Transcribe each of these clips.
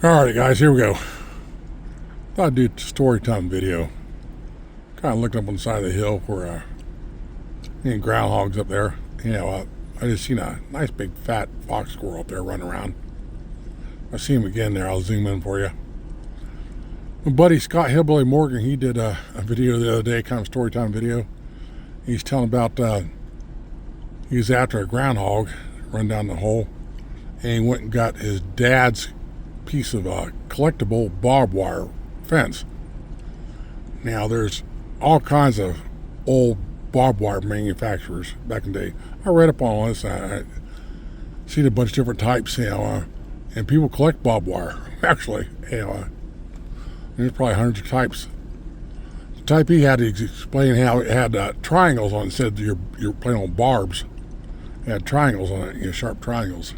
Alright guys, here we go. Thought I'd do a story time video. Kind of looked up on the side of the hill for any groundhogs up there. I just seen a nice big fat fox squirrel up there running around. I see him again there. I'll zoom in for you. My buddy Scott Hillbilly Morgan, he did a video the other day, kind of story time video. He's telling about he was after a groundhog, run down the hole, and he went and got his dad's piece of collectible barbed wire fence. Now there's all kinds of old barbed wire manufacturers back in the day. I read up on all this. I seen a bunch of different types, and people collect barbed wire. Actually, there's probably hundreds of types. The type he had to explain how it had triangles on it. Said you're playing on barbs. It had triangles on it, sharp triangles.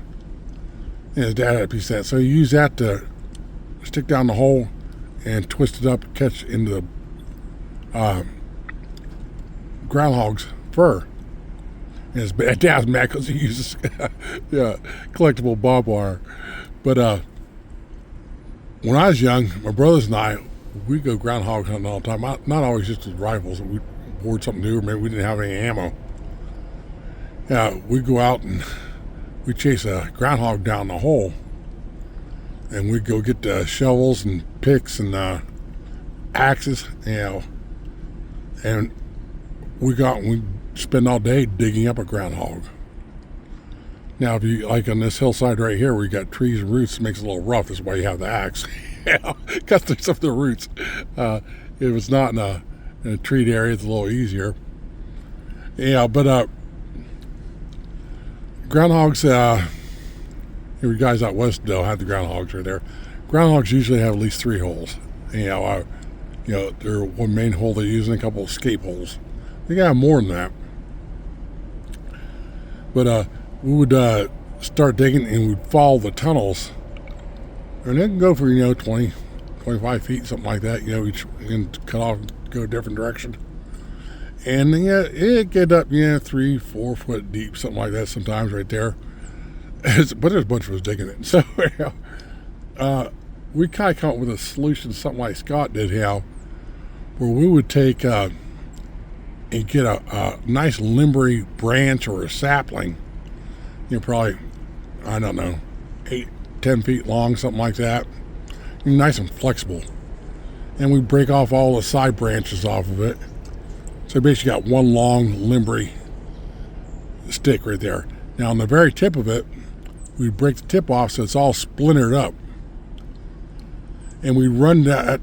And his dad had a piece of that, so he used that to stick down the hole and twist it up, catch into the groundhog's fur. And his dad's mad because he uses collectible barbed wire. But when I was young, my brothers and I, we'd go groundhog hunting all the time. Not always just with rifles. We board something new, or maybe we didn't have any ammo. We'd go out and we'd chase a groundhog down the hole, and we'd go get the shovels and picks and axes, and we'd spend all day digging up a groundhog. Now, if you like on this hillside right here where you got trees and roots, it makes it a little rough. That's why you have the axe. Cut through some of the roots. If it's not in a treed area, it's a little easier. But groundhogs, you guys out west don't have the groundhogs right there. Groundhogs usually have at least 3 holes. They're one main hole they use and a couple of escape holes. They got more than that. But we would start digging and we'd follow the tunnels. And they can go for, 20, 25 feet, something like that. Each and cut off and go a different direction. And it get up, 3-4 foot deep, something like that sometimes right there. But there's a bunch of us digging it. So we kind of come up with a solution, something like Scott did, where we would take and get a nice limbery branch or a sapling, probably, I don't know, 8-10 feet long, something like that. Nice and flexible. And we break off all the side branches off of it. So basically got one long limbery stick right there. Now on the very tip of it, we break the tip off so it's all splintered up. And we run that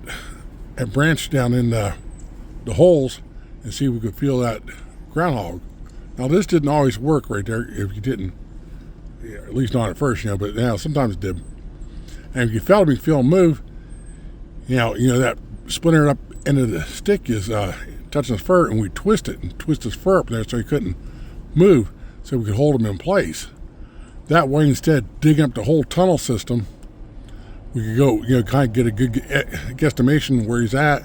branch down in the holes and see if we could feel that groundhog. Now this didn't always work right there if you didn't, at least not at first, but sometimes it did. And if you felt him, you feel him move, that splintered up end of the stick is touching his fur, and we twist his fur up there so he couldn't move, so we could hold him in place. That way, instead of digging up the whole tunnel system, we could go, kind of get a good guesstimation where he's at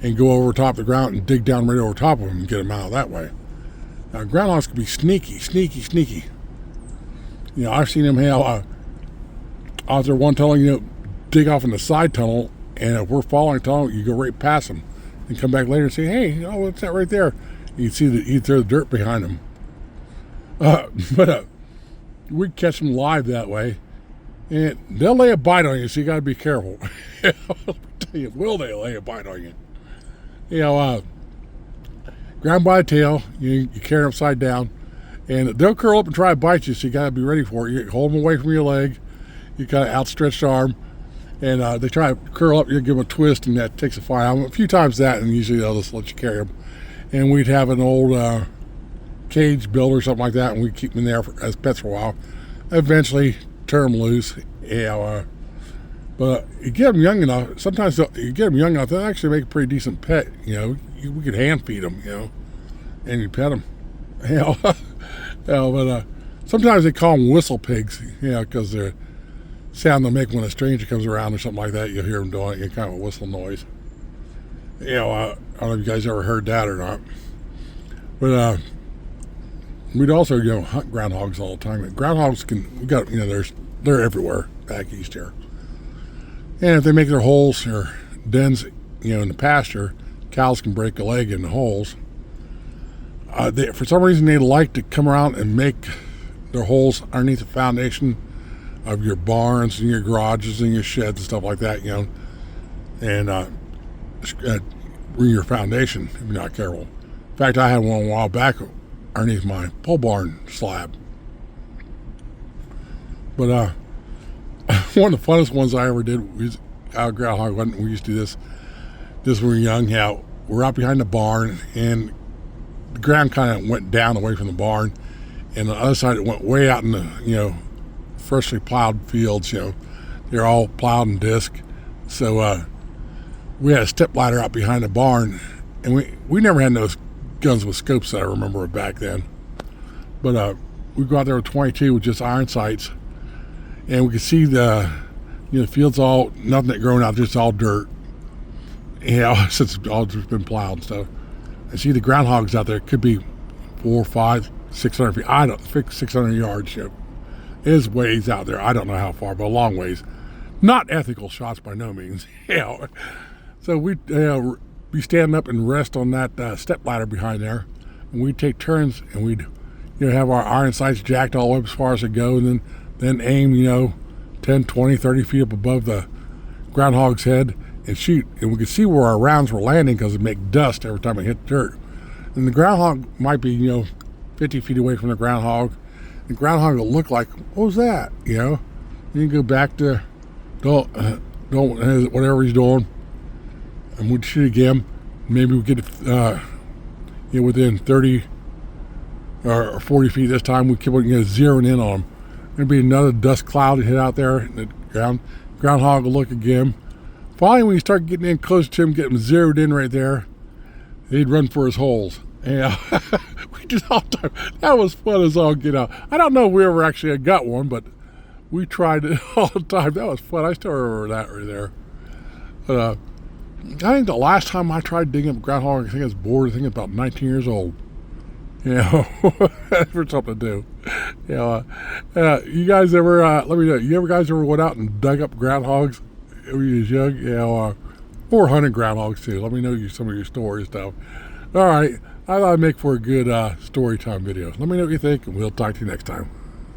and go over top of the ground and dig down right over top of him and get him out that way. Now, groundhogs can be sneaky. I've seen him out there one tunnel, dig off in the side tunnel, and if we're following the tunnel, you go right past him and come back later and say, hey, what's that right there? You can see he'd throw the dirt behind him. But we'd catch them live that way, and they'll lay a bite on you, so you got to be careful. I'll tell you, will they lay a bite on you? Grab by the tail, you carry them upside down, and they'll curl up and try to bite you, so you got to be ready for it. You hold them away from your leg, you got an outstretched arm, and they try to curl up, you give them a twist, and that takes a fight out of them. A few times that, and usually they'll just let you carry them. And we'd have an old cage built or something like that, and we'd keep them in there as pets for a while. Eventually, turn them loose. But you get them young enough, sometimes you get them young enough, they'll actually make a pretty decent pet. We could hand feed them, and you pet them. But sometimes they call them whistle pigs, because they're sound they'll make when a stranger comes around or something like that. You'll hear them doing it, kind of a whistle noise. I don't know if you guys ever heard that or not. But we'd also, hunt groundhogs all the time. Groundhogs they're everywhere back east here. And if they make their holes or dens, in the pasture, cows can break a leg in the holes. For some reason, they like to come around and make their holes underneath the foundation of your barns and your garages and your sheds and stuff like that, and ruin your foundation if you're not careful. In fact, I had one a while back underneath my pole barn slab. But one of the funnest ones I ever did was out groundhog hunting. We used to do this when we were young. We're out behind the barn, and the ground kind of went down away from the barn, and the other side it went way out in the freshly plowed fields. They're all plowed and disc. So we had a step ladder out behind the barn, and we never had those guns with scopes that I remember back then. But we go out there with 22 with just iron sights, and we could see the fields all nothing that growing out, just all dirt. Since it's all just been plowed and stuff. I see the groundhogs out there. It could be 4, 5, 600 feet. I don't think 600 yards. It is ways out there. I don't know how far, but a long ways. Not ethical shots by no means. So we'd be standing up and rest on that step ladder behind there, and we'd take turns, and we'd have our iron sights jacked all up as far as it go, and then aim 10, 20, 30 feet up above the groundhog's head and shoot. And we could see where our rounds were landing because it make dust every time it hit dirt. And the groundhog might be 50 feet away from the groundhog. The groundhog will look like, what was that? You go back to don't whatever he's doing, and we'd shoot again. Maybe we get within 30 or 40 feet this time. We keep on zeroing in on him. There'd be another dust cloud that hit out there in the ground. Groundhog will look again. Finally, when you start getting in close to him, get him zeroed in right there, he'd run for his holes. Yeah, we did all the time. That was fun as all get out. I don't know if we ever actually got one, but we tried it all the time. That was fun. I still remember that right there. But I think the last time I tried digging up a groundhog, I think I was bored. I think about 19 years old. For something to do. You guys ever, let me know, you guys ever went out and dug up groundhogs when you was young? Or hunted groundhogs too. Let me know some of your stories stuff. All right. I thought I'd make for a good story time video. Let me know what you think, and we'll talk to you next time.